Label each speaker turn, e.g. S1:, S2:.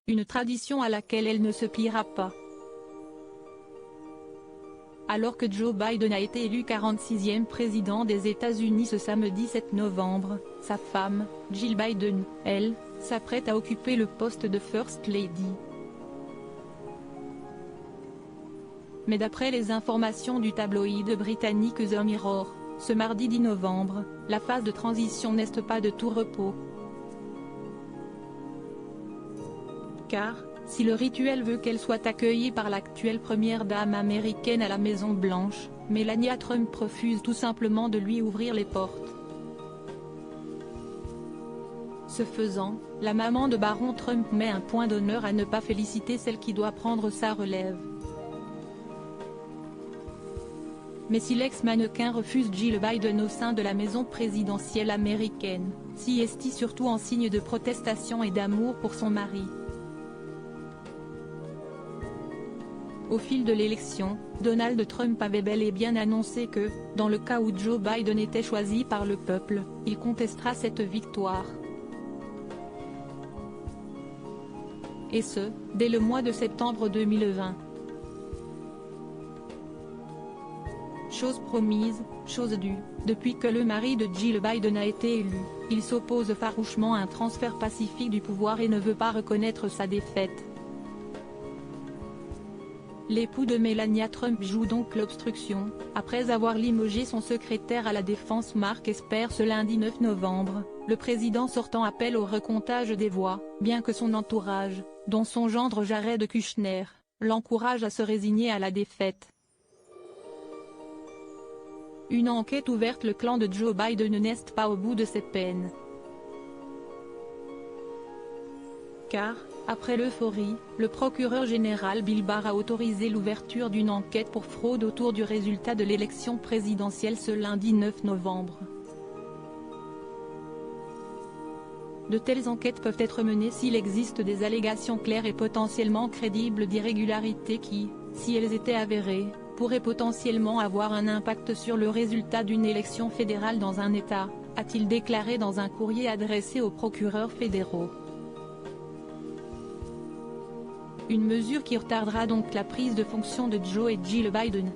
S1: une tradition à laquelle elle ne se pliera pas. Alors que Joe Biden a été élu 46e président des États-Unis ce samedi 7 novembre, sa femme, Jill Biden, elle, s'apprête à occuper le poste de First Lady. Mais d'après les informations du tabloïd britannique The Mirror, ce mardi 10 novembre, la phase de transition n'est pas de tout repos. Car, si le rituel veut qu'elle soit accueillie par l'actuelle première dame américaine à la Maison-Blanche, Melania Trump refuse tout simplement de lui ouvrir les portes. Ce faisant, la maman de Baron Trump met un point d'honneur à ne pas féliciter celle qui doit prendre sa relève. Mais si l'ex-mannequin refuse Jill Biden au sein de la maison présidentielle américaine, si est-il surtout en signe de protestation et d'amour pour son mari. Au fil de l'élection, Donald Trump avait bel et bien annoncé que, dans le cas où Joe Biden était choisi par le peuple, il contestera cette victoire. Et ce, dès le mois de septembre 2020. Chose promise, chose due, depuis que le mari de Jill Biden a été élu, il s'oppose farouchement à un transfert pacifique du pouvoir et ne veut pas reconnaître sa défaite. L'époux de Melania Trump joue donc l'obstruction, après avoir limogé son secrétaire à la défense Mark Esper ce lundi 9 novembre, le président sortant appelle au recomptage des voix, bien que son entourage, dont son gendre Jared Kushner, l'encourage à se résigner à la défaite. Une enquête ouverte. Le clan de Joe Biden n'est pas au bout de ses peines. Car, après l'euphorie, le procureur général Bill Barr a autorisé l'ouverture d'une enquête pour fraude autour du résultat de l'élection présidentielle ce lundi 9 novembre. De telles enquêtes peuvent être menées s'il existe des allégations claires et potentiellement crédibles d'irrégularités qui, si elles étaient avérées, pourraient potentiellement avoir un impact sur le résultat d'une élection fédérale dans un État, a-t-il déclaré dans un courrier adressé aux procureurs fédéraux. Une mesure qui retardera donc la prise de fonction de Joe et Jill Biden.